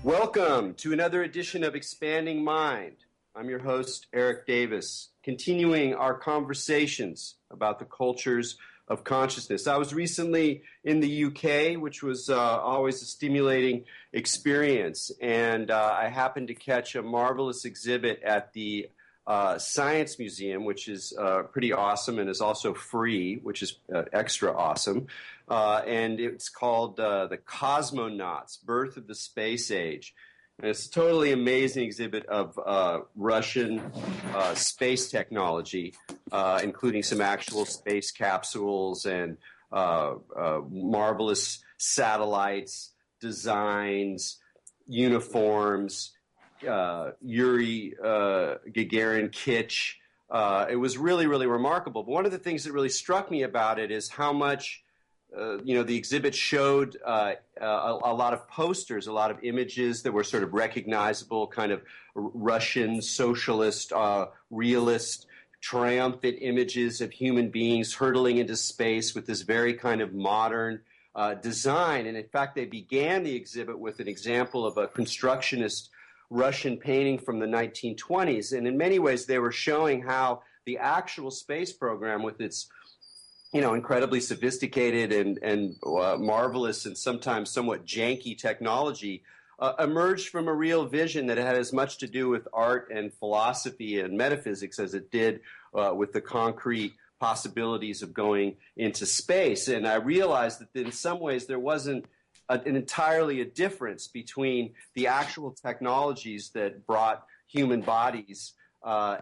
Welcome to another edition of Expanding Mind. I'm your host, Erik Davis, continuing our conversations about the cultures of consciousness. I was recently in the UK, which was always a stimulating experience, and I happened to catch a marvelous exhibit at the Science Museum, which is pretty awesome and is also free, which is extra awesome. And it's called The Cosmonauts, Birth of the Space Age. And it's a totally amazing exhibit of Russian space technology, including some actual space capsules and marvelous satellites, designs, uniforms, Yuri Gagarin kitsch. It was really, really remarkable. But one of the things that really struck me about it is how much, the exhibit showed a lot of posters, a lot of images that were sort of recognizable, kind of Russian socialist, realist, triumphant images of human beings hurtling into space with this very kind of modern design. And in fact, they began the exhibit with an example of a constructionist Russian painting from the 1920s. And in many ways, they were showing how the actual space program with its, incredibly sophisticated and marvelous and sometimes somewhat janky technology emerged from a real vision that had as much to do with art and philosophy and metaphysics as it did with the concrete possibilities of going into space. And I realized that in some ways there wasn't entirely a difference between the actual technologies that brought human bodies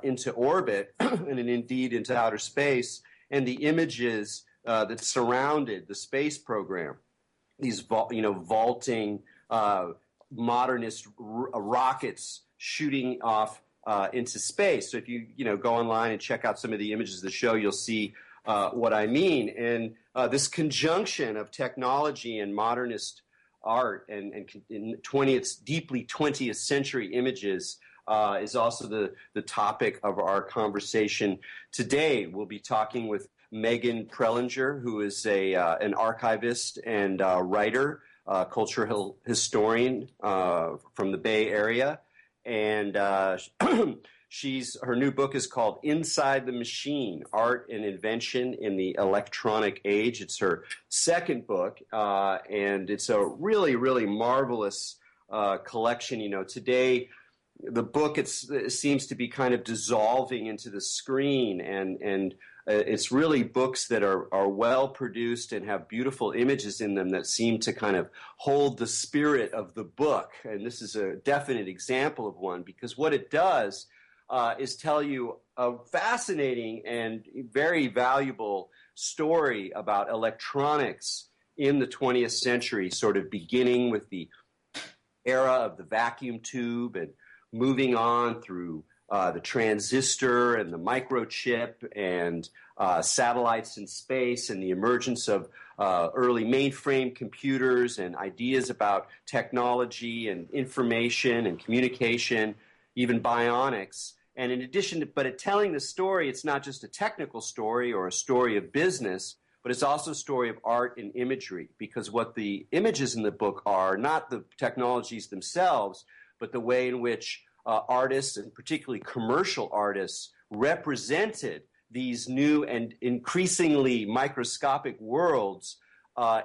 into orbit and indeed into outer space, and the images that surrounded the space program. These vaulting modernist rockets shooting off into space. So if you go online and check out some of the images of the show, you'll see what I mean. And this conjunction of technology and modernist art and deeply 20th century images is also the topic of our conversation today. We'll be talking with Megan Prelinger, who is an archivist and writer, cultural historian from the Bay Area. And her new book is called Inside the Machine, Art and Invention in the Electronic Age. It's her second book, and it's a really, really marvelous collection. Today, the book it seems to be kind of dissolving into the screen, and it's really books that are well produced and have beautiful images in them that seem to kind of hold the spirit of the book. And this is a definite example of one, because what it does is tell you a fascinating and very valuable story about electronics in the 20th century, sort of beginning with the era of the vacuum tube and moving on through the transistor and the microchip and satellites in space and the emergence of early mainframe computers and ideas about technology and information and communication, even bionics. And in addition to telling the story, it's not just a technical story or a story of business, but it's also a story of art and imagery, because what the images in the book are not the technologies themselves, but the way in which artists, and particularly commercial artists, represented these new and increasingly microscopic worlds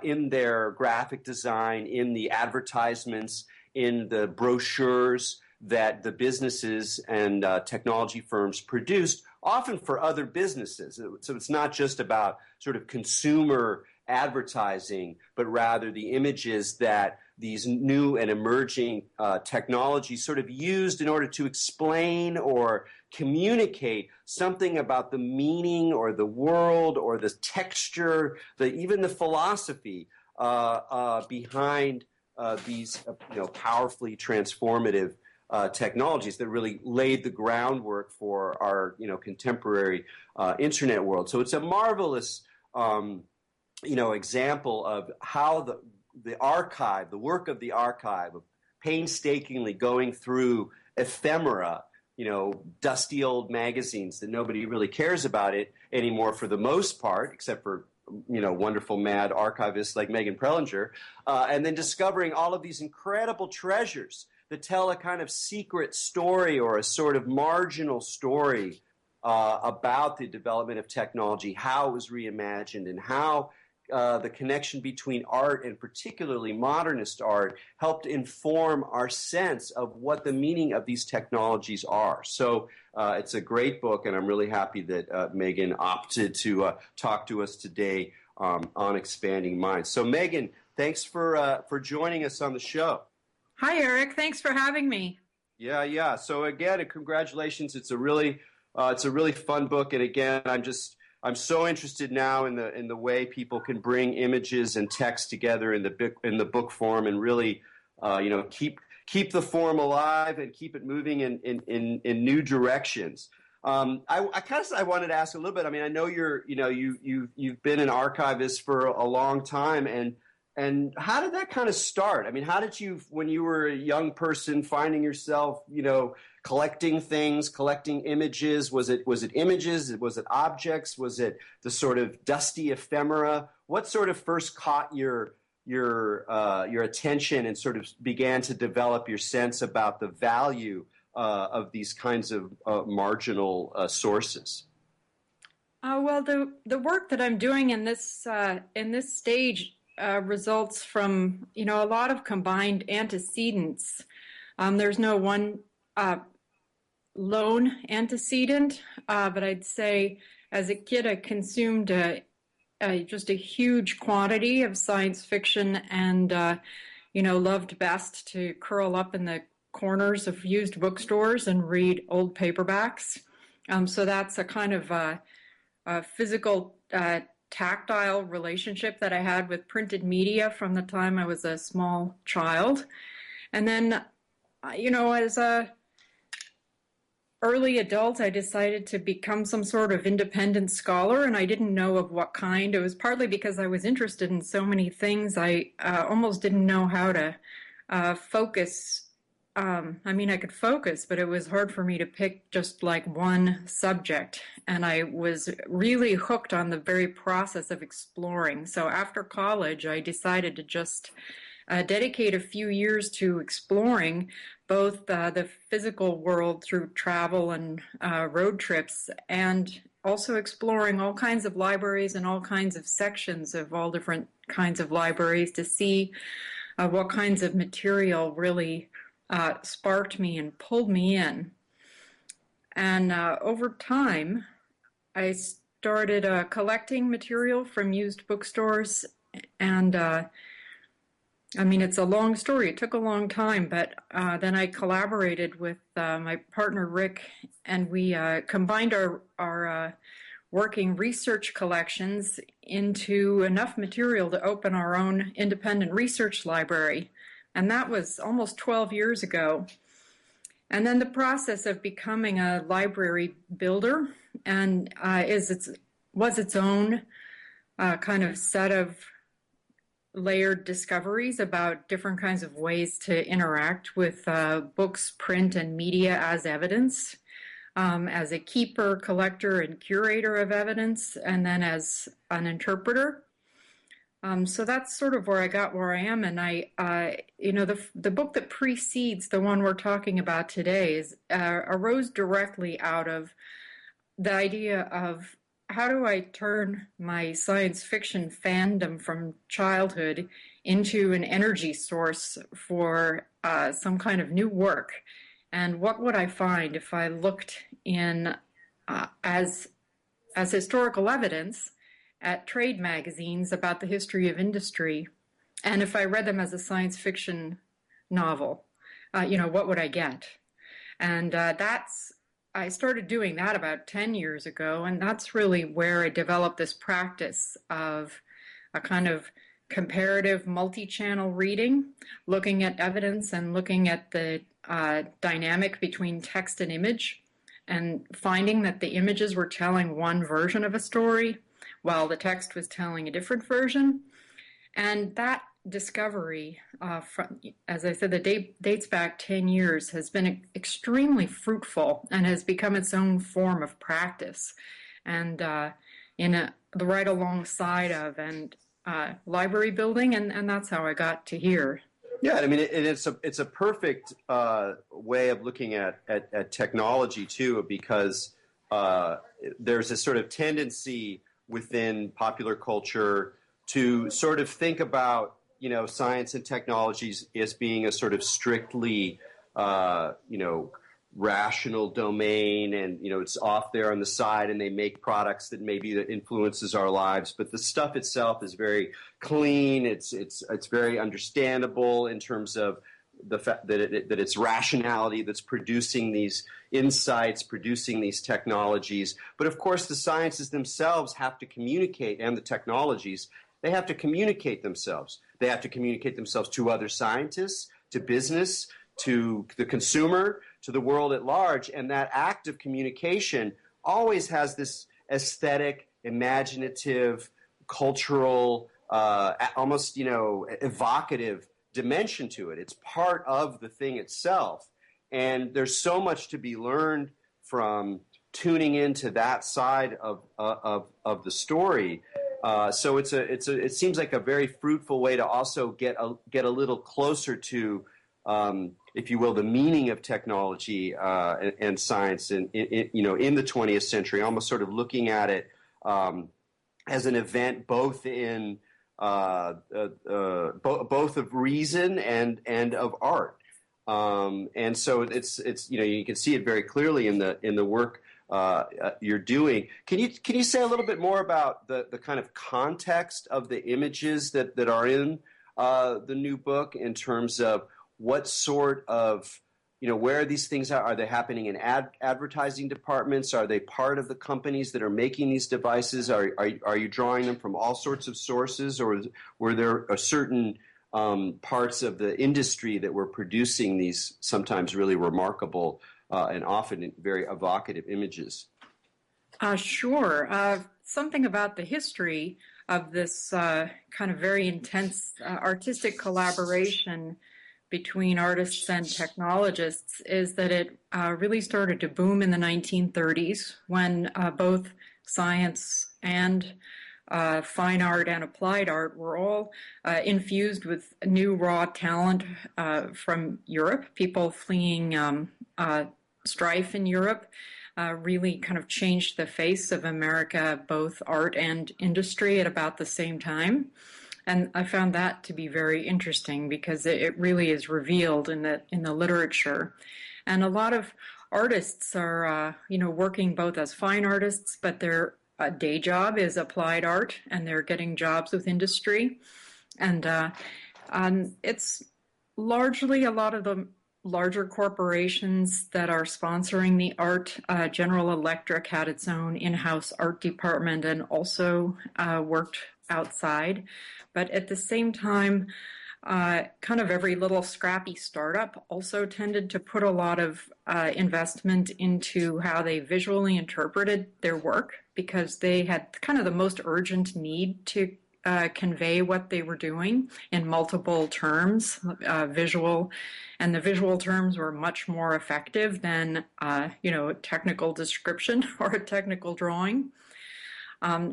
in their graphic design, in the advertisements, in the brochures that the businesses and technology firms produced, often for other businesses. So it's not just about sort of consumer advertising, but rather the images that these new and emerging technologies sort of used in order to explain or communicate something about the meaning or the world or the texture, even the philosophy behind these powerfully transformative technologies that really laid the groundwork for our contemporary internet world. So it's a marvelous example of how the archive, the work of the archive, of painstakingly going through ephemera, dusty old magazines that nobody really cares about it anymore for the most part, except for wonderful mad archivists like Megan Prelinger, and then discovering all of these incredible treasures that tell a kind of secret story or a sort of marginal story about the development of technology, how it was reimagined, and how the connection between art and particularly modernist art helped inform our sense of what the meaning of these technologies are. So it's a great book, and I'm really happy that Megan opted to talk to us today on Expanding Minds. So Megan, thanks for joining us on the show. Hi, Erik. Thanks for having me. Yeah. So again, congratulations. It's a really fun book, and again, I'm so interested now in the way people can bring images and text together in the book form, and really, keep the form alive and keep it moving in new directions. I wanted to ask a little bit. I mean, I know you've been an archivist for a long time, and how did that kind of start? I mean, how did you, when you were a young person, finding yourself, collecting things, collecting images? Was it images? Was it objects? Was it the sort of dusty ephemera? What sort of first caught your attention and sort of began to develop your sense about the value of these kinds of marginal sources? Well, the work that I'm doing in this stage results from a lot of combined antecedents. There's no one lone antecedent, but I'd say as a kid I consumed just a huge quantity of science fiction, and loved best to curl up in the corners of used bookstores and read old paperbacks. So that's a kind of a physical tactile relationship that I had with printed media from the time I was a small child. And then, as a early adult, I decided to become some sort of independent scholar, and I didn't know of what kind. It was partly because I was interested in so many things. I almost didn't know how to focus. I could focus, but it was hard for me to pick just like one subject. And I was really hooked on the very process of exploring. So after college, I decided to just dedicate a few years to exploring both the physical world through travel and road trips, and also exploring all kinds of libraries and all kinds of sections of all different kinds of libraries to see what kinds of material really sparked me and pulled me in. And over time, I started collecting material from used bookstores, and it's a long story. It took a long time, but then I collaborated with my partner, Erik, and we combined our working research collections into enough material to open our own independent research library. And that was almost 12 years ago. And then the process of becoming a library builder and was its own kind of set of layered discoveries about different kinds of ways to interact with books, print, and media as evidence, as a keeper, collector, and curator of evidence, and then as an interpreter. So that's sort of where I got where I am, and the book that precedes the one we're talking about today arose directly out of the idea of how do I turn my science fiction fandom from childhood into an energy source for some kind of new work, and what would I find if I looked in as historical evidence at trade magazines about the history of industry, and if I read them as a science fiction novel, what would I get? And I started doing that about 10 years ago, and that's really where I developed this practice of a kind of comparative multi-channel reading, looking at evidence and looking at the dynamic between text and image, and finding that the images were telling one version of a story while the text was telling a different version. And that discovery, as I said, that dates back 10 years, has been extremely fruitful and has become its own form of practice. And the right alongside of and library building, and that's how I got to here. Yeah, I mean, it's a perfect way of looking at technology too, because there's a sort of tendency within popular culture to sort of think about science and technologies as being a sort of strictly rational domain, and it's off there on the side, and they make products that influences our lives, but the stuff itself is very clean. It's very understandable in terms of the fact that it's rationality that's producing these insights, producing these technologies. But of course, the sciences themselves have to communicate, and the technologies, they have to communicate themselves. They have to communicate themselves to other scientists, to business, to the consumer, to the world at large. And that act of communication always has this aesthetic, imaginative, cultural, almost, evocative dimension to it. It's part of the thing itself. And there's so much to be learned from tuning into that side of the story. So it seems like a very fruitful way to also get a little closer to, if you will, the meaning of technology and science in the 20th century, almost sort of looking at it as an event both in both of reason and of art. And so it's you can see it very clearly in the work you're doing. Can you say a little bit more about the kind of context of the images that are in the new book, in terms of what sort of, where these things are? Are they happening in advertising departments? Are they part of the companies that are making these devices? Are you drawing them from all sorts of sources, or were there a certain parts of the industry that were producing these sometimes really remarkable and often very evocative images? Sure. Something about the history of this kind of very intense artistic collaboration between artists and technologists is that it really started to boom in the 1930s, when both science and fine art and applied art were all infused with new raw talent from Europe. People fleeing strife in Europe really kind of changed the face of America, both art and industry, at about the same time. And I found that to be very interesting, because it really is revealed in the literature. And a lot of artists are, working both as fine artists, but their day job is applied art, and they're getting jobs with industry. And it's largely a lot of the larger corporations that are sponsoring the art. General Electric had its own in-house art department and also worked outside. But at the same time, kind of every little scrappy startup also tended to put a lot of investment into how they visually interpreted their work, because they had kind of the most urgent need to convey what they were doing in multiple terms, visual, and the visual terms were much more effective than, a technical description or a technical drawing.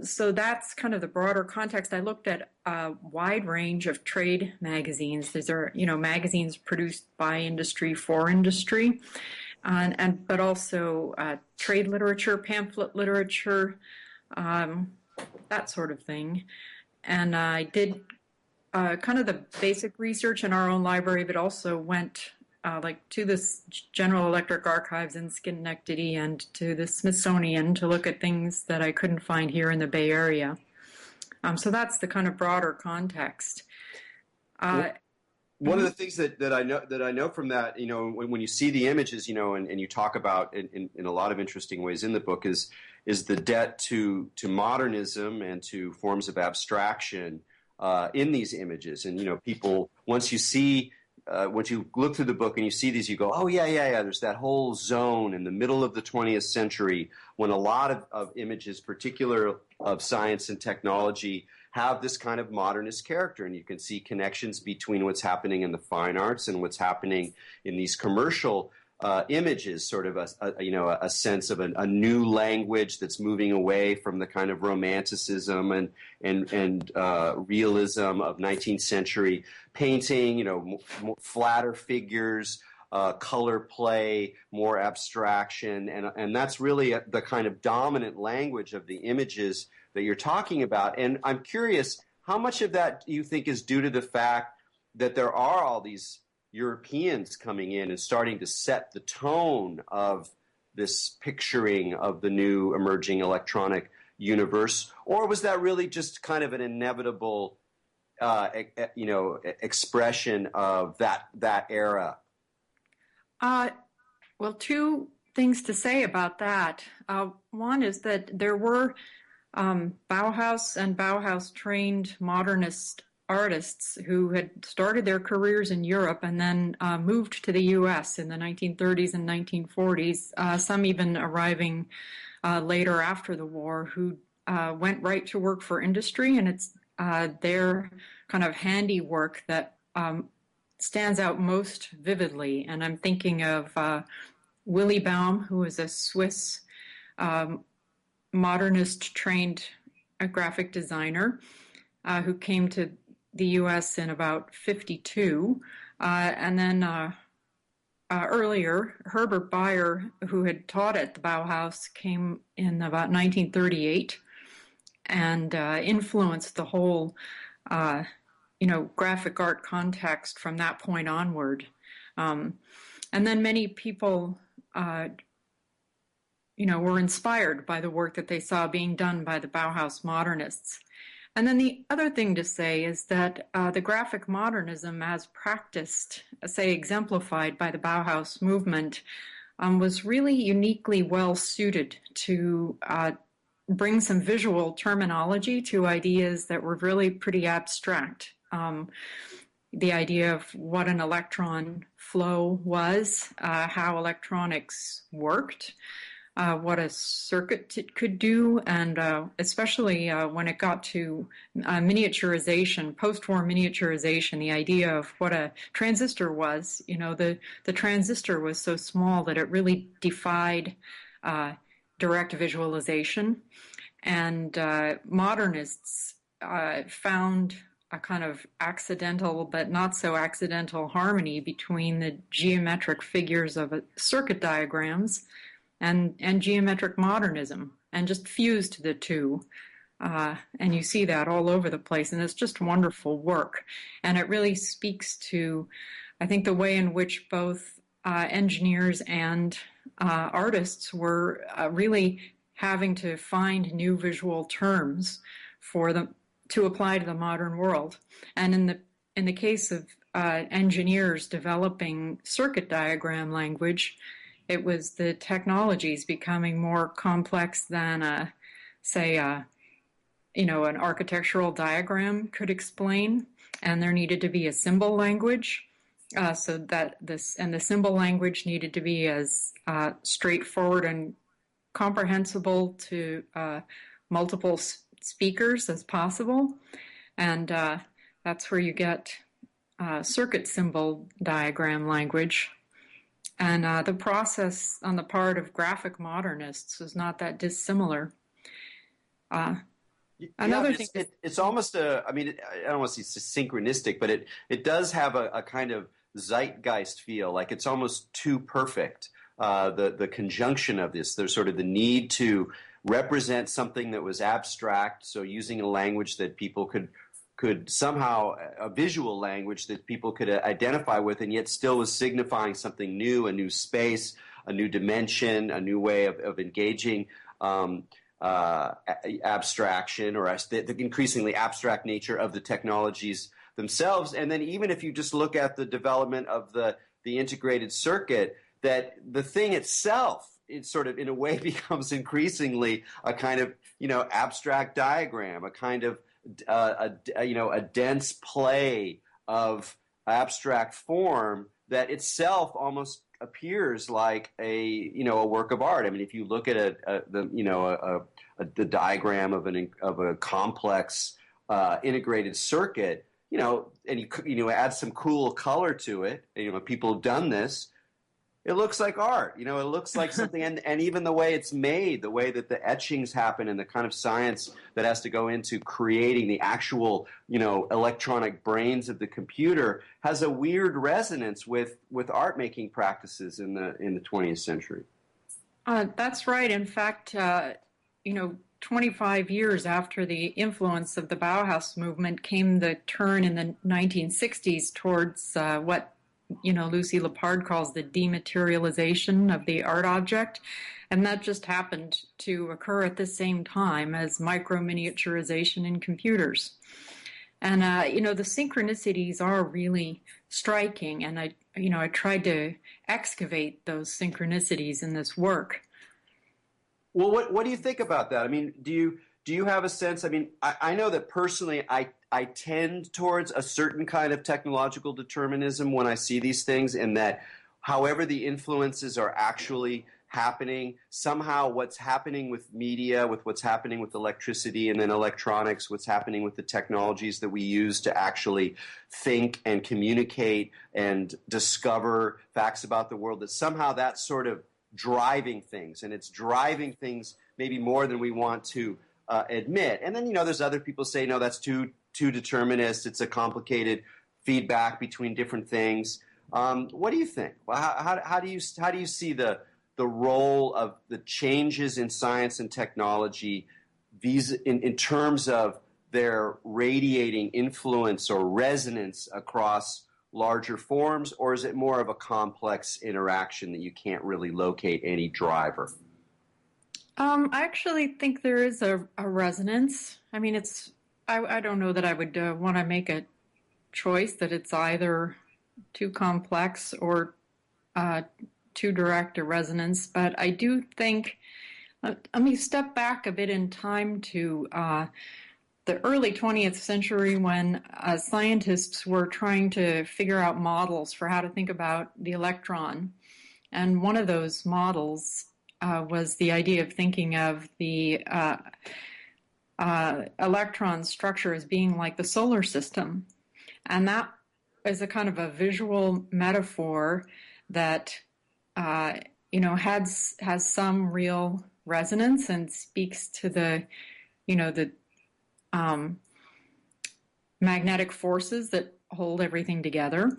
So that's kind of the broader context. I looked at a wide range of trade magazines. These are, magazines produced by industry for industry, but also trade literature, pamphlet literature, that sort of thing. And I did kind of the basic research in our own library, but also went to this General Electric archives in Schenectady and to the Smithsonian to look at things that I couldn't find here in the Bay Area. So that's the kind of broader context. One of the things that I know from that, when you see the images, and you talk about in a lot of interesting ways in the book, is the debt to modernism and to forms of abstraction in these images. And people, once you look through the book and you see these, you go, oh, yeah. There's that whole zone in the middle of the 20th century when a lot of images, particular of science and technology, have this kind of modernist character. And you can see connections between what's happening in the fine arts and what's happening in these commercial images, sort of a sense of a new language that's moving away from the kind of romanticism and realism of 19th century painting. More flatter figures, color play, more abstraction, and that's really the kind of dominant language of the images that you're talking about. And I'm curious, how much of that do you think is due to the fact that there are all these Europeans coming in and starting to set the tone of this picturing of the new emerging electronic universe? Or was that really just kind of an inevitable, expression of that era? Well, two things to say about that. One is that there were Bauhaus and Bauhaus-trained modernist artists who had started their careers in Europe and then moved to the U.S. in the 1930s and 1940s, some even arriving later after the war, who went right to work for industry, and it's their kind of handiwork that stands out most vividly. And I'm thinking of Willy Baum, who was a Swiss modernist-trained graphic designer who came to the U.S. in about 52. And then earlier, Herbert Bayer, who had taught at the Bauhaus, came in about 1938 and influenced the whole, graphic art context from that point onward. And then many people, were inspired by the work that they saw being done by the Bauhaus modernists. And then the other thing to say is that the graphic modernism as practiced, say exemplified by the Bauhaus movement, was really uniquely well suited to bring some visual terminology to ideas that were really pretty abstract. The idea of what an electron flow was, how electronics worked, what a circuit could do, and especially when it got to miniaturization, post-war miniaturization, the idea of what a transistor was. The transistor was so small that it really defied direct visualization, and modernists found a kind of accidental but not so accidental harmony between the geometric figures of circuit diagrams and geometric modernism, and just fused the two. And you see that all over the place, and it's just wonderful work. And it really speaks to, I think, the way in which both engineers and artists were really having to find new visual terms for them to apply to the modern world. And in the case of engineers developing circuit diagram language, it was the technologies becoming more complex than, an architectural diagram could explain, and there needed to be a symbol language, so that the symbol language needed to be as straightforward and comprehensible to multiple speakers as possible, and that's where you get circuit symbol diagram language. And the process on the part of graphic modernists was not that dissimilar. Another thing, it's almost I don't want to say synchronistic, but it does have a kind of zeitgeist feel, like it's almost too perfect. The conjunction of this, there's sort of the need to represent something that was abstract, so using a language that people could somehow, a visual language that people could identify with, and yet still was signifying something new, a new space, a new dimension, a new way of engaging abstraction, or the increasingly abstract nature of the technologies themselves. And then even if you just look at the development of the integrated circuit, that the thing itself, it sort of in a way becomes increasingly a kind of abstract diagram, a kind of a dense play of abstract form that itself almost appears like a work of art. I mean, if you look at the diagram of a complex integrated circuit, and you add some cool color to it, people have done this. it looks like art. You know, it looks like something, and even the way it's made, the way that the etchings happen, and the kind of science that has to go into creating the actual, you know, electronic brains of the computer has a weird resonance with art making practices in the 20th century. That's right. In fact, you know, 25 years after the influence of the Bauhaus movement came the turn in the 1960s towards what, you know, Lucy Lepard calls the dematerialization of the art object. And that just happened to occur at the same time as micro-miniaturization in computers. And, you know, the synchronicities are really striking. And I tried to excavate those synchronicities in this work. Well, what do you think about that? I mean, do you have a sense? I mean, I know that personally, I tend towards a certain kind of technological determinism when I see these things, and that however the influences are actually happening, somehow what's happening with media, with what's happening with electricity and then electronics, what's happening with the technologies that we use to actually think and communicate and discover facts about the world, that somehow that's sort of driving things, and it's driving things maybe more than we want to admit. And then, you know, there's other people say, no, that's too determinist. It's a complicated feedback between different things. What do you think? Well, how do you see the role of the changes in science and technology in terms of their radiating influence or resonance across larger forms, or is it more of a complex interaction that you can't really locate any driver? I actually think there is a resonance. I mean, I don't know that I would want to make a choice that it's either too complex or too direct a resonance, but I do think, let me step back a bit in time to the early 20th century when scientists were trying to figure out models for how to think about the electron. And one of those models was the idea of thinking of the electron structure as being like the solar system. And that is a kind of a visual metaphor that, you know, has some real resonance and speaks to the, you know, the magnetic forces that hold everything together,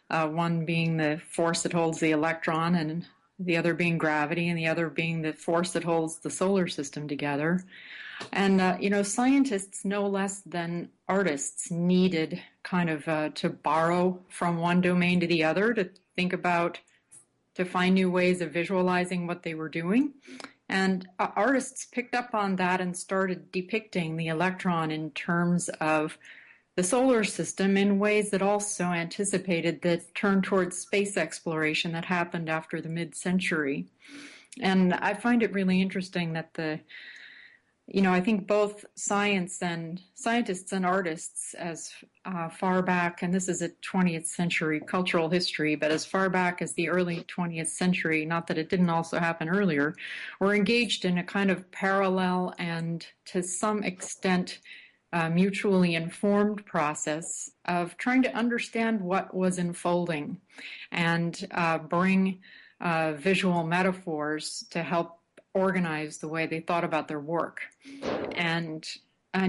one being the force that holds the electron, and the other being gravity, and the other being the force that holds the solar system together. And, you know, scientists no less than artists needed kind of to borrow from one domain to the other to think about, to find new ways of visualizing what they were doing. And artists picked up on that and started depicting the electron in terms of the solar system in ways that also anticipated the turn towards space exploration that happened after the mid-century. And I find it really interesting that I think both scientists and artists as far back, and this is a 20th century cultural history, but as far back as the early 20th century, not that it didn't also happen earlier, were engaged in a kind of parallel and to some extent mutually informed process of trying to understand what was unfolding and bring visual metaphors to help organize the way they thought about their work. And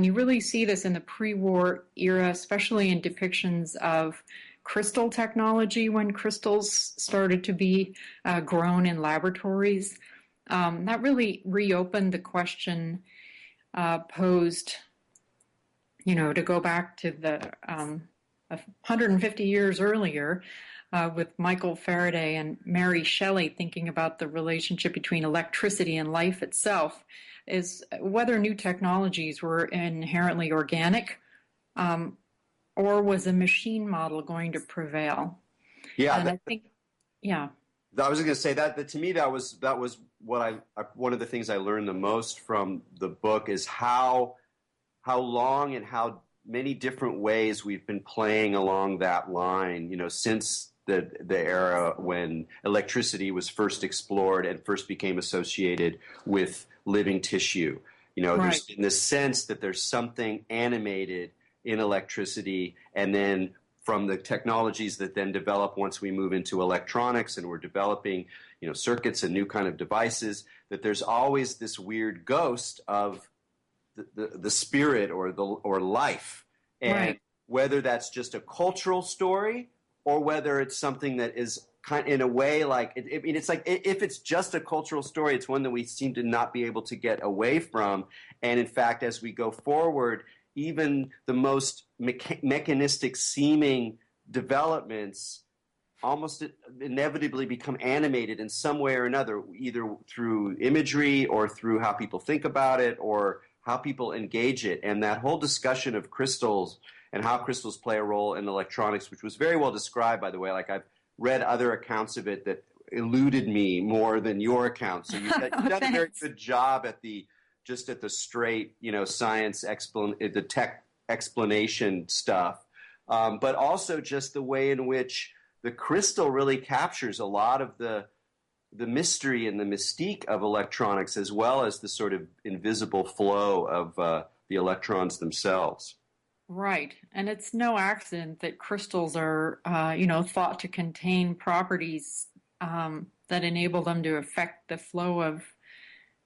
you really see this in the pre-war era, especially in depictions of crystal technology when crystals started to be grown in laboratories. That really reopened the question posed, to go back to the 150 years earlier, with Michael Faraday and Mary Shelley thinking about the relationship between electricity and life itself, is whether new technologies were inherently organic, or was a machine model going to prevail? Yeah, and I think, yeah. I was going to say that to me that was what one of the things I learned the most from the book is how long and how many different ways we've been playing along that line, since the era when electricity was first explored and first became associated with living tissue. Right. There's been this sense that there's something animated in electricity, and then from the technologies that then develop once we move into electronics and we're developing, circuits and new kind of devices, that there's always this weird ghost of the spirit or life. And Right. whether that's just a cultural story or whether it's something that is kind in a way like it's like if it's just a cultural story, it's one that we seem to not be able to get away from. And in fact, as we go forward, even the most mechanistic seeming developments almost inevitably become animated in some way or another, either through imagery or through how people think about it or how people engage it. And that whole discussion of crystals and how crystals play a role in electronics, which was very well described, by the way. Like I've read other accounts of it that eluded me more than your account. So you've done a very good job at the straight, science the tech explanation stuff, but also just the way in which the crystal really captures a lot of the mystery and the mystique of electronics, as well as the sort of invisible flow of the electrons themselves. Right. And it's no accident that crystals are, thought to contain properties that enable them to affect the flow of,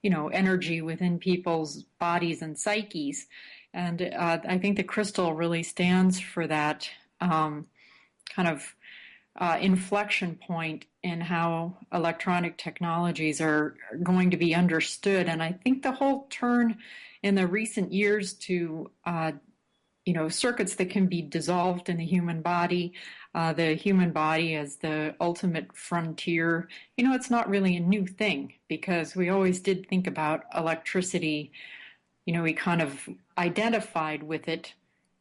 energy within people's bodies and psyches. And I think the crystal really stands for that kind of inflection point in how electronic technologies are going to be understood. And I think the whole turn in the recent years to circuits that can be dissolved in the human body as the ultimate frontier. It's not really a new thing because we always did think about electricity. We kind of identified with it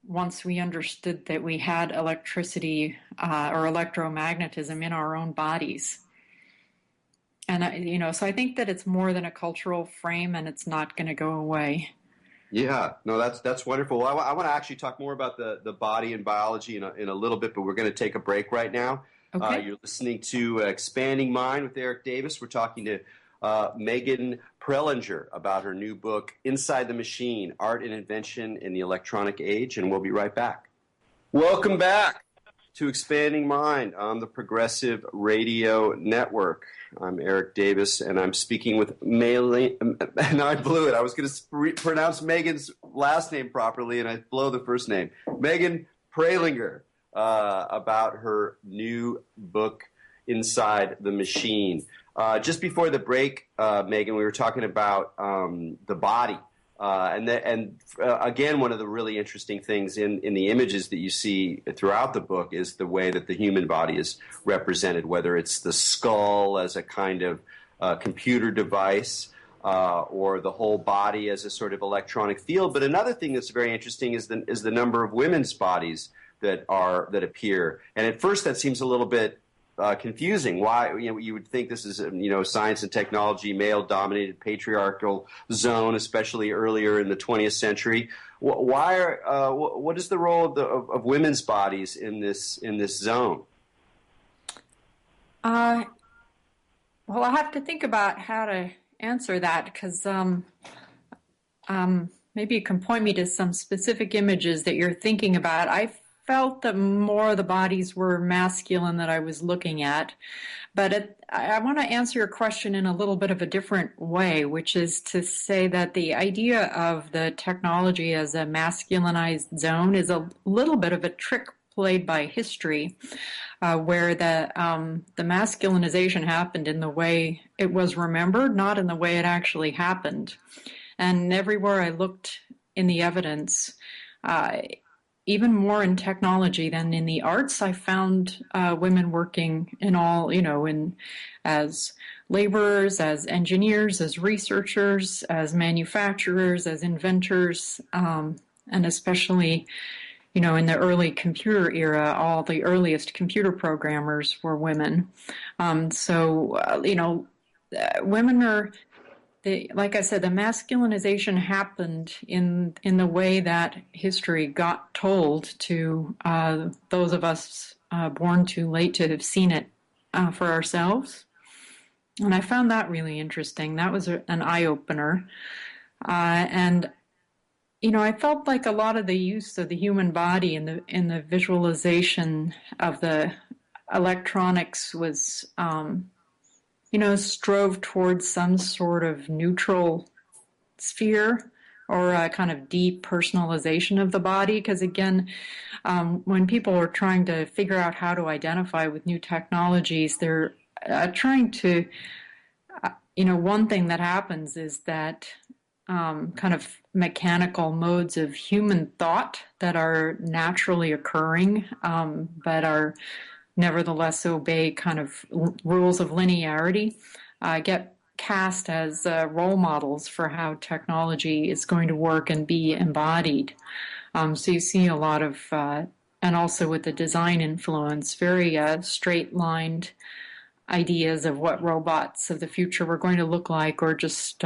once we understood that we had electricity or electromagnetism in our own bodies. And, so I think that it's more than a cultural frame and it's not going to go away. Yeah, no, that's wonderful. Well, I want to actually talk more about the body and biology in a little bit, but we're going to take a break right now. Okay. You're listening to Expanding Mind with Erik Davis. We're talking to Megan Prelinger about her new book, Inside the Machine, Art and Invention in the Electronic Age, and we'll be right back. Welcome back to Expanding Mind on the Progressive Radio Network. I'm Erik Davis, and I'm speaking with Megan, and I blew it. I was going to pronounce Megan's last name properly, and I blow the first name. Megan Prelinger, about her new book, Inside the Machine. Just before the break, Megan, we were talking about the body. Again, one of the really interesting things in the images that you see throughout the book is the way that the human body is represented, whether it's the skull as a kind of computer device or the whole body as a sort of electronic field. But another thing that's very interesting is the number of women's bodies that appear. And at first that seems a little bit confusing. Why, you would think this is science and technology, male-dominated patriarchal zone, especially earlier in the 20th century. What is the role of women's bodies in this zone? Well, I'll have to think about how to answer that because maybe you can point me to some specific images that you're thinking about. I felt that more of the bodies were masculine that I was looking at. But I want to answer your question in a little bit of a different way, which is to say that the idea of the technology as a masculinized zone is a little bit of a trick played by history, where the masculinization happened in the way it was remembered, not in the way it actually happened. And everywhere I looked in the evidence, even more in technology than in the arts, I found women working in all, as laborers, as engineers, as researchers, as manufacturers, as inventors, and especially, in the early computer era, all the earliest computer programmers were women. Women are, like I said, the masculinization happened in the way that history got told to those of us born too late to have seen it for ourselves. And I found that really interesting. That was an eye-opener. And I felt like a lot of the use of the human body in the visualization of the electronics was, strove towards some sort of neutral sphere or a kind of deep personalization of the body. Because again, when people are trying to figure out how to identify with new technologies, they're trying to, one thing that happens is that kind of mechanical modes of human thought that are naturally occurring, but are nevertheless obey kind of rules of linearity, get cast as role models for how technology is going to work and be embodied. So you see a lot of, and also with the design influence, very straight-lined ideas of what robots of the future were going to look like, or just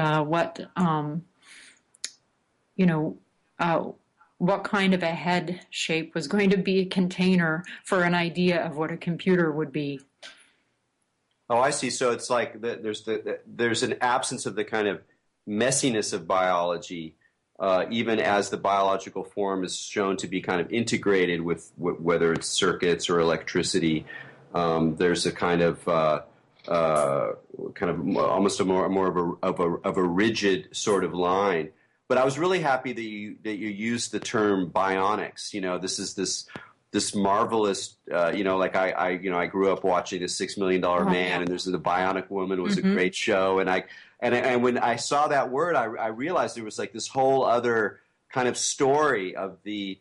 what kind of a head shape was going to be a container for an idea of what a computer would be. Oh, I see. So it's like there's an absence of the kind of messiness of biology, even as the biological form is shown to be kind of integrated with whether it's circuits or electricity. There's a kind of almost a more of a rigid sort of line. But I was really happy that you used the term bionics. This is this marvelous, like I grew up watching the $6 Million Man, and there's the Bionic Woman was a great show, and when I saw that word, I realized there was like this whole other kind of story of the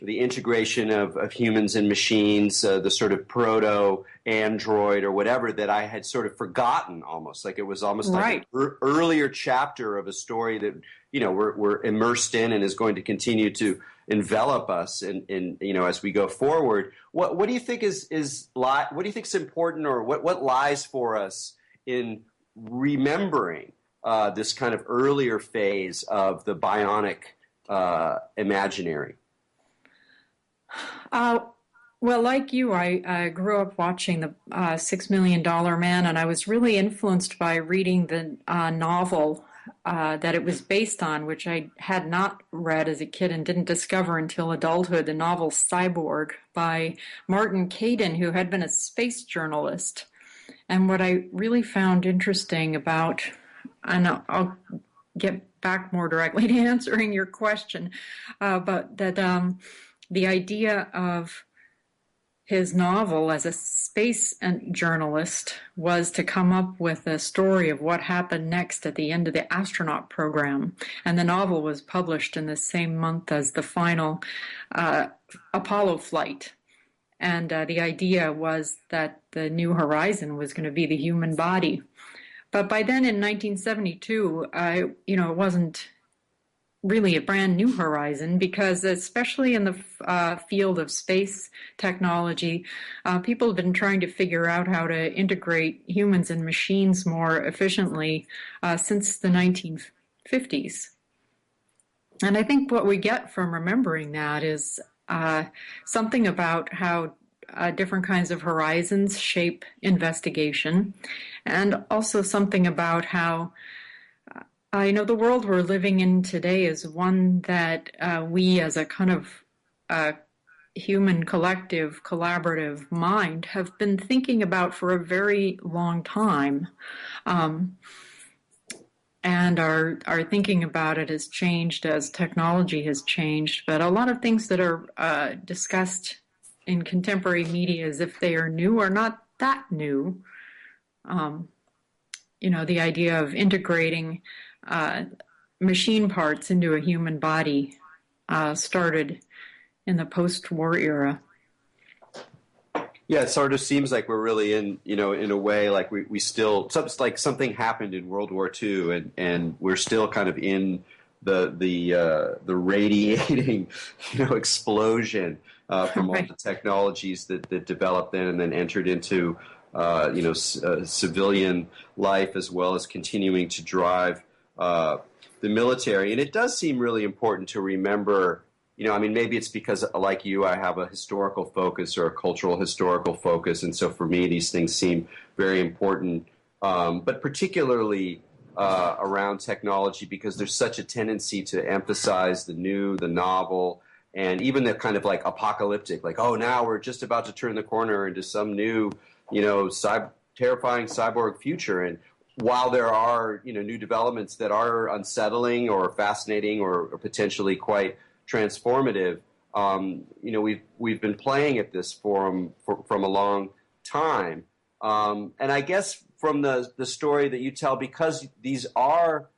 integration of humans and machines, the sort of proto-android or whatever that I had sort of forgotten almost. Like it was almost like an earlier chapter of a story that, we're immersed in and is going to continue to envelop us in as we go forward. What do you think what do you think is important, or what lies for us in remembering this kind of earlier phase of the bionic imaginary? Well, like you, I grew up watching the $6 Million Man, and I was really influenced by reading the novel that it was based on, which I had not read as a kid and didn't discover until adulthood, the novel Cyborg by Martin Caidin, who had been a space journalist. And what I really found interesting about, and I'll get back more directly to answering your question, but that the idea of his novel as a space journalist was to come up with a story of what happened next at the end of the astronaut program. And the novel was published in the same month as the final Apollo flight. And the idea was that the new horizon was going to be the human body. But by then in 1972, it wasn't really a brand new horizon, because especially in the field of space technology, people have been trying to figure out how to integrate humans and machines more efficiently since the 1950s. And I think what we get from remembering that is something about how different kinds of horizons shape investigation, and also something about how the world we're living in today is one that we as a kind of human collective, collaborative mind have been thinking about for a very long time. And our thinking about it has changed as technology has changed. But a lot of things that are discussed in contemporary media as if they are new are not that new. The idea of integrating machine parts into a human body started in the post-war era. Yeah, it sort of seems like we're really in a way, like we still, it's like something happened in World War II, and we're still kind of in the radiating, explosion from all the technologies that developed then and then entered into, civilian life, as well as continuing to drive the military. And it does seem really important to remember, maybe it's because, like you, I have a historical focus or a cultural historical focus. And so for me, these things seem very important. But particularly around technology, because there's such a tendency to emphasize the new, the novel, and even the kind of like apocalyptic, like, oh, now we're just about to turn the corner into some new, terrifying cyborg future. And while there are, new developments that are unsettling or fascinating or potentially quite transformative, we've been playing at this from a long time. And I guess from the story that you tell, because these are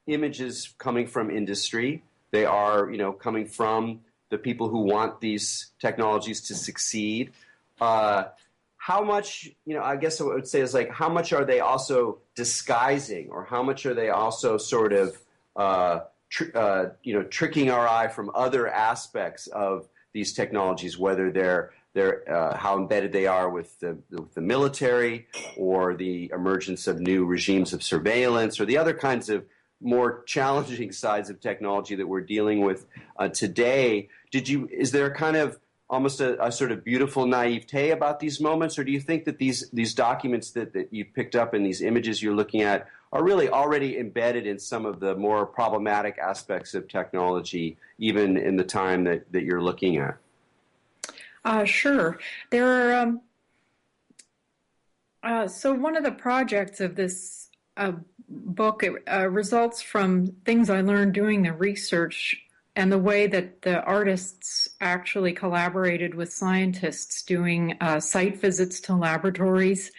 images coming from industry, they are, coming from the people who want these technologies to succeed. How much, I guess what I would say is, like, how much are they also disguising, or how much are they also sort of, tricking our eye from other aspects of these technologies, whether they're how embedded they are with the military, or the emergence of new regimes of surveillance, or the other kinds of more challenging sides of technology that we're dealing with today. Is there kind of almost a sort of beautiful naivete about these moments, or do you think that these documents that you picked up and these images you're looking at are really already embedded in some of the more problematic aspects of technology, even in the time that you're looking at? Sure. There are, so one of the projects of this book results from things I learned doing the research and the way that the artists actually collaborated with scientists doing site visits to laboratories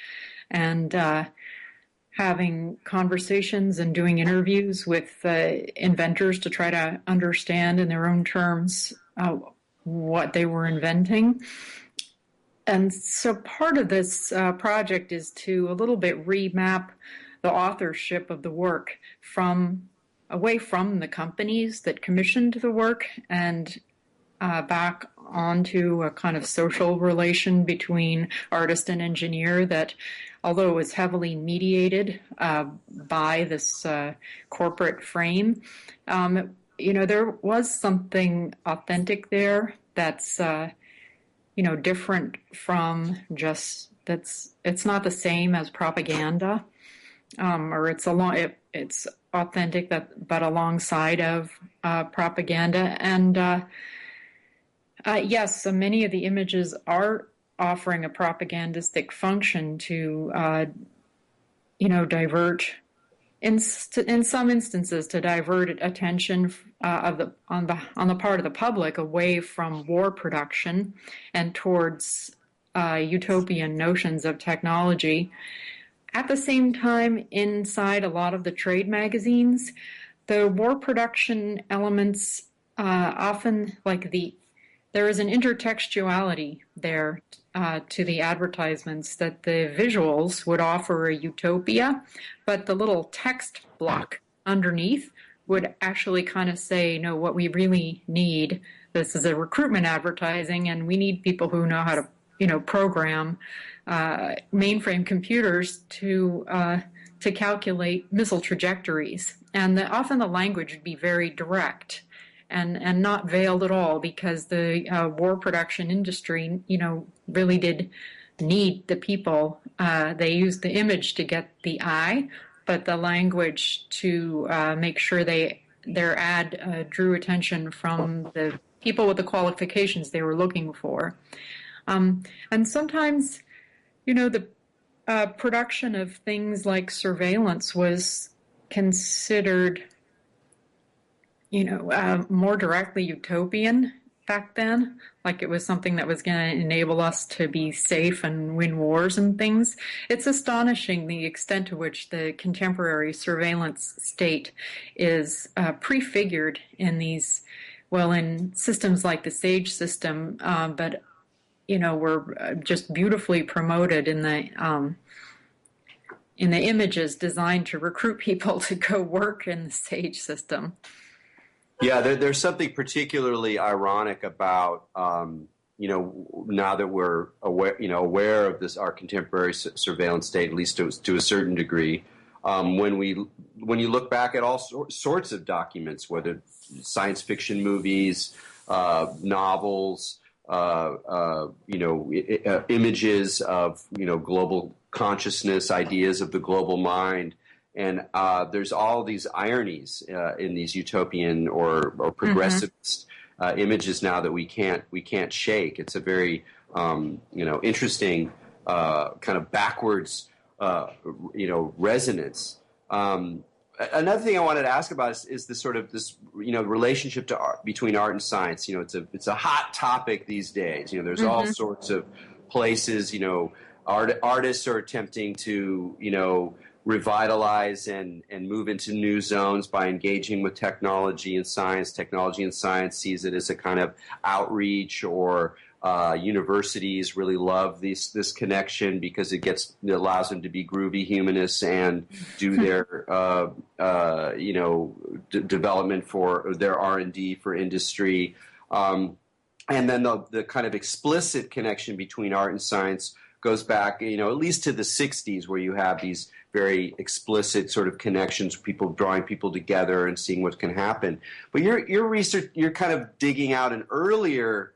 and having conversations and doing interviews with inventors to try to understand in their own terms what they were inventing. And so part of this project is to a little bit remap the authorship of the work away from the companies that commissioned the work and back onto a kind of social relation between artist and engineer that, although it was heavily mediated by this corporate frame, there was something authentic there that's, different from just it's not the same as propaganda, or it's authentic but alongside of propaganda. And yes, so many of the images are offering a propagandistic function to, divert. In some instances, to divert attention on the part of the public away from war production and towards utopian notions of technology. At the same time, inside a lot of the trade magazines, the war production elements often, there is an intertextuality there to the advertisements, that the visuals would offer a utopia, but the little text block underneath would actually kind of say, no, what we really need, this is a recruitment advertising, and we need people who know how to, program mainframe computers to calculate missile trajectories. And often the language would be very direct and not veiled at all, because the war production industry, really did need the people. They used the image to get the eye, but the language to make sure their ad drew attention from the people with the qualifications they were looking for. And sometimes, the production of things like surveillance was considered more directly utopian back then, like it was something that was going to enable us to be safe and win wars and things. It's astonishing the extent to which the contemporary surveillance state is prefigured in in systems like the SAGE system, but were just beautifully promoted in the images designed to recruit people to go work in the SAGE system. Yeah, there's something particularly ironic about, now that we're aware of this, our contemporary surveillance state, at least to a certain degree, when you look back at all sorts of documents, whether science fiction movies, novels, images of, global consciousness, ideas of the global mind. there's all these ironies in these utopian or progressivist images now that we can't shake. It's a very interesting kind of backwards resonance. Another thing I wanted to ask about is this sort of relationship to art, between art and science. It's a hot topic these days. There's all sorts of places. Artists are attempting to revitalize and move into new zones by engaging with technology and science. Technology and science sees it as a kind of outreach, or universities really love this connection because it allows them to be groovy humanists and do their development for their R&D for industry, and then the kind of explicit connection between art and science goes back at least to the 60s, where you have these very explicit sort of connections, people drawing people together and seeing what can happen. But your research, you're kind of digging out an earlier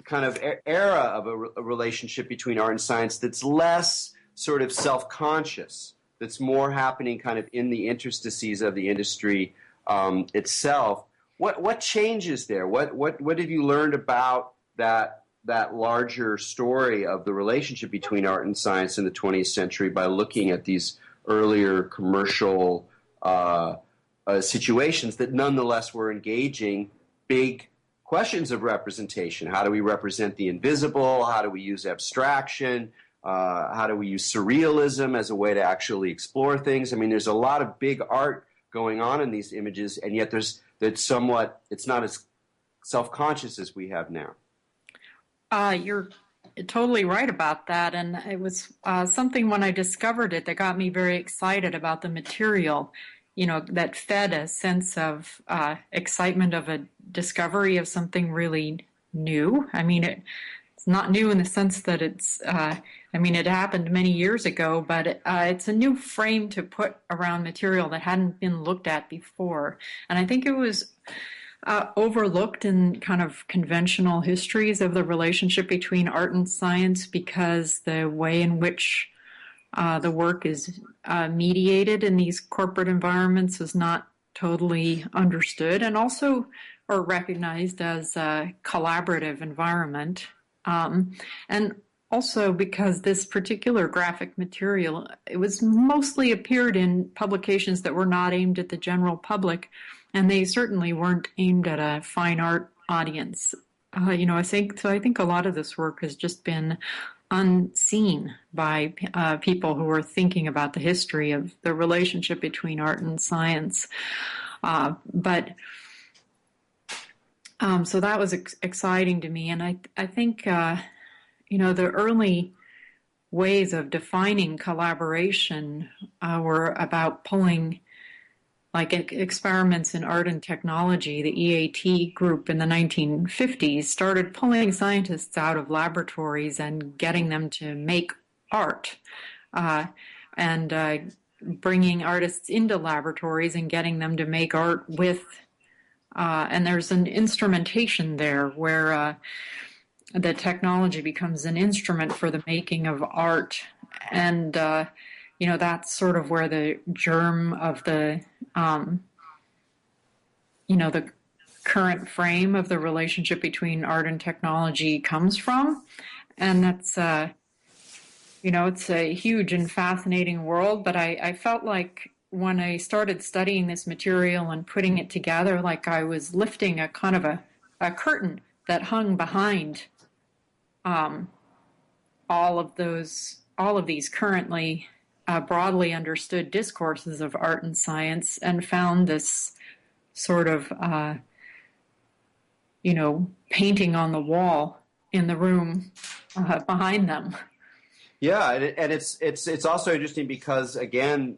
kind of era of a relationship between art and science that's less sort of self-conscious, that's more happening kind of in the interstices of the industry itself. What changes there? What have you learned about that larger story of the relationship between art and science in the 20th century by looking at these earlier commercial situations that nonetheless were engaging big questions of representation? How do we represent the invisible? How do we use abstraction? How do we use surrealism as a way to actually explore things? I mean, there's a lot of big art going on in these images, and yet it's not as self-conscious as we have now. You're totally right about that. And it was something when I discovered it that got me very excited about the material, that fed a sense of excitement of a discovery of something really new. I mean, it's not new in the sense that it happened many years ago, but it's a new frame to put around material that hadn't been looked at before. And I think it was overlooked in kind of conventional histories of the relationship between art and science, because the way in which the work is mediated in these corporate environments is not totally understood and also or recognized as a collaborative environment. And also because this particular graphic material, it was mostly appeared in publications that were not aimed at the general public, and they certainly weren't aimed at a fine art audience. I think a lot of this work has just been unseen by people who are thinking about the history of the relationship between art and science. So that was exciting to me. And I think, the early ways of defining collaboration were about pulling, like experiments in art and technology. The EAT group in the 1950s started pulling scientists out of laboratories and getting them to make art, and bringing artists into laboratories and getting them to make art with, and there's an instrumentation there where the technology becomes an instrument for the making of art. And, that's sort of where the germ of the current frame of the relationship between art and technology comes from. And that's, it's a huge and fascinating world. But I felt like when I started studying this material and putting it together, like I was lifting a kind of a curtain that hung behind all of these currently broadly understood discourses of art and science, and found this sort of, painting on the wall in the room behind them. Yeah, and it's also interesting because, again,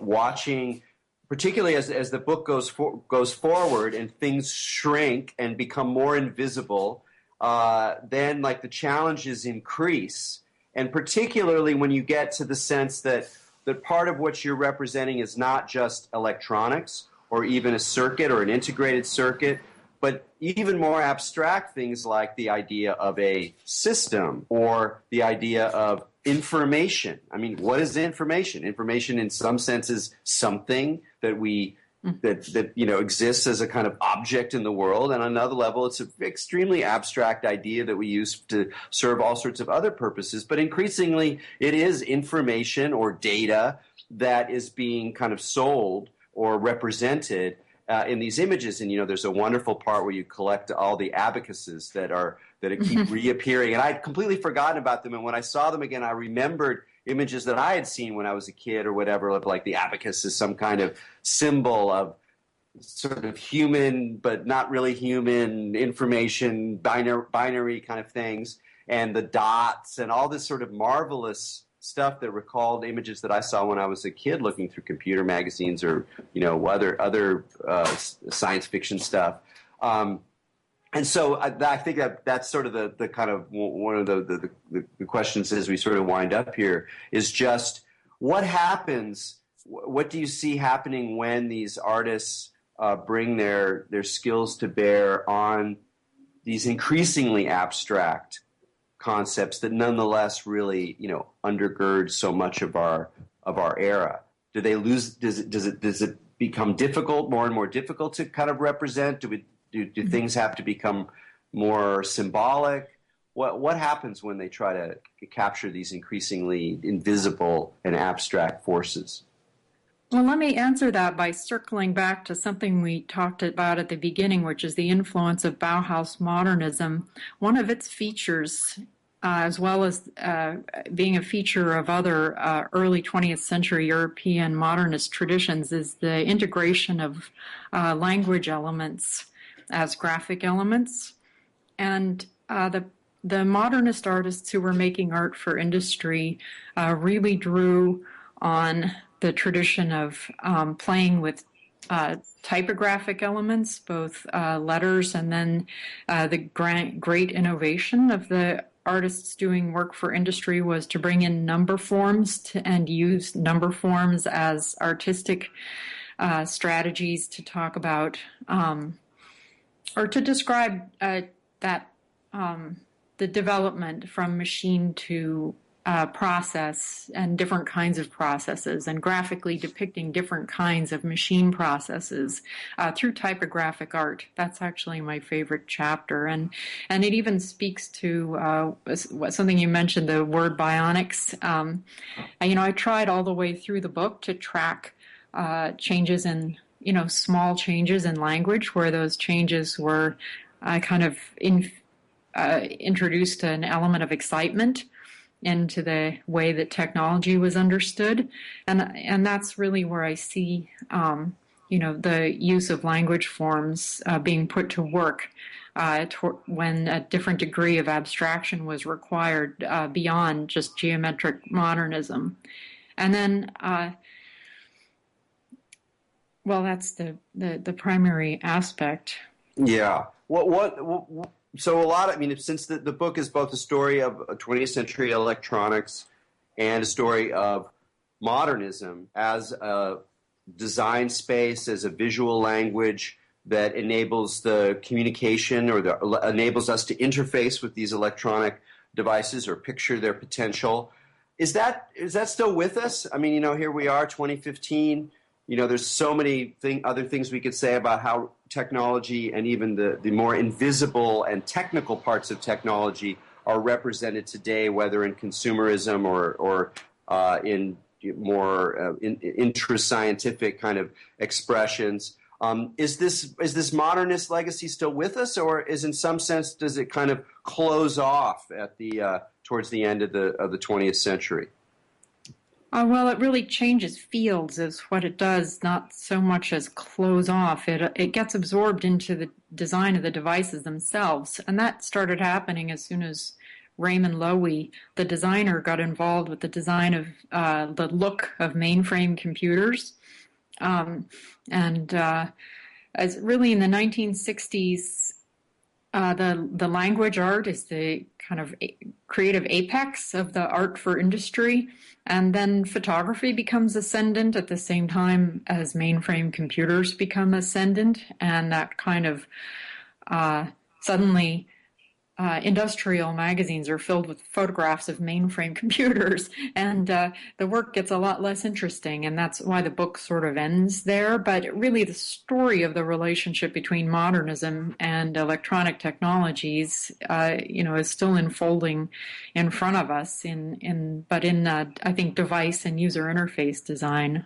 watching, particularly as the book goes forward and things shrink and become more invisible, then like the challenges increase. And particularly when you get to the sense that part of what you're representing is not just electronics or even a circuit or an integrated circuit, but even more abstract things like the idea of a system or the idea of information. I mean, what is information? Information in some sense is something that exists as a kind of object in the world. And on another level, it's an extremely abstract idea that we use to serve all sorts of other purposes. But increasingly, it is information or data that is being kind of sold or represented in these images. And, there's a wonderful part where you collect all the abacuses that keep reappearing. And I'd completely forgotten about them. And when I saw them again, I remembered images that I had seen when I was a kid or whatever, of like the abacus is some kind of symbol of sort of human, but not really human information, binary kind of things, and the dots and all this sort of marvelous stuff that recalled images that I saw when I was a kid looking through computer magazines or, other science fiction stuff. And so I think that's sort of the kind of one of the questions as we sort of wind up here is just what happens, what do you see happening when these artists bring their skills to bear on these increasingly abstract concepts that nonetheless really, undergird so much of our era? Do they lose? Does it become difficult, more and more difficult to kind of represent? Do things have to become more symbolic? What happens when they try to capture these increasingly invisible and abstract forces? Well, let me answer that by circling back to something we talked about at the beginning, which is the influence of Bauhaus modernism. One of its features, as well as being a feature of other early 20th century European modernist traditions, is the integration of language elements as graphic elements. And the modernist artists who were making art for industry really drew on the tradition of playing with typographic elements, both letters, and then the great innovation of the artists doing work for industry was to bring in number forms and use number forms as artistic strategies to talk about or to describe the development from machine to process and different kinds of processes, and graphically depicting different kinds of machine processes through typographic art. That's actually my favorite chapter, and it even speaks to something you mentioned, the word bionics. I tried all the way through the book to track changes in small changes in language, where those changes were kind of introduced an element of excitement into the way that technology was understood. And that's really where I see, the use of language forms being put to work when a different degree of abstraction was required beyond just geometric modernism. And then, that's the primary aspect. Yeah. So since the book is both a story of 20th century electronics and a story of modernism as a design space, as a visual language that enables the communication or enables us to interface with these electronic devices or picture their potential, is that still with us? I mean, here we are, 2015. There's so many other things we could say about how technology and even the more invisible and technical parts of technology are represented today, whether in consumerism or in more intra-scientific kind of expressions. Is this modernist legacy still with us, or is in some sense does it kind of close off at towards the end of the 20th century? It really changes fields is what it does, not so much as close off. It gets absorbed into the design of the devices themselves. And that started happening as soon as Raymond Loewy, the designer, got involved with the design of the look of mainframe computers. As really in the 1960s, the language art is the kind of creative apex of the art for industry. And then photography becomes ascendant at the same time as mainframe computers become ascendant. And that kind of suddenly industrial magazines are filled with photographs of mainframe computers, and the work gets a lot less interesting, and that's why the book sort of ends there. But really, the story of the relationship between modernism and electronic technologies, is still unfolding in front of us. I think device and user interface design.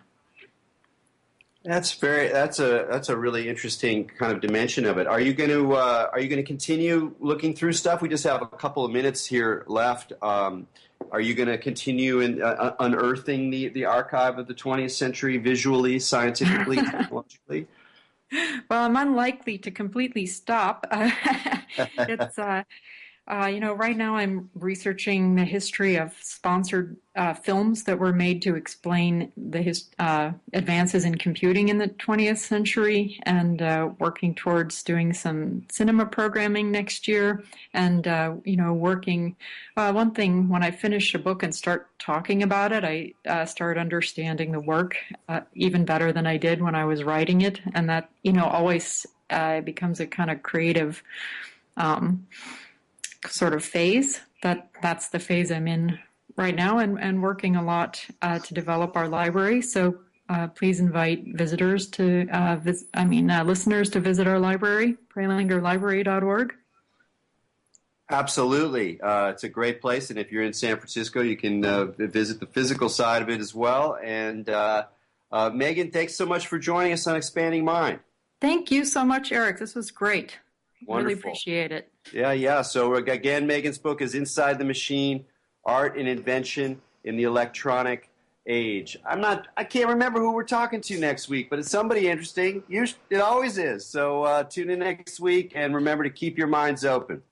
That's a really interesting kind of dimension of it. Are you going to continue looking through stuff? We just have a couple of minutes here left. Are you going to continue in unearthing the archive of the 20th century visually, scientifically, technologically? Well, I'm unlikely to completely stop. It's right now I'm researching the history of sponsored films that were made to explain the advances in computing in the 20th century, and working towards doing some cinema programming next year. And, working, one thing, when I finish a book and start talking about it, I start understanding the work even better than I did when I was writing it. And that, always becomes a kind of creative sort of phase. That's the phase I'm in right now, and working a lot to develop our library. So please invite visitors to listeners to visit our library, prelingerlibrary.org. Absolutely. It's a great place, and if you're in San Francisco, you can visit the physical side of it as well. And Megan, thanks so much for joining us on Expanding Mind. Thank you so much, Erik. This was great. Wonderful. Really appreciate it. Yeah. So again, Megan's book is Inside the Machine, Art and Invention in the Electronic Age. I can't remember who we're talking to next week, but it's somebody interesting. It always is. So tune in next week, and remember to keep your minds open.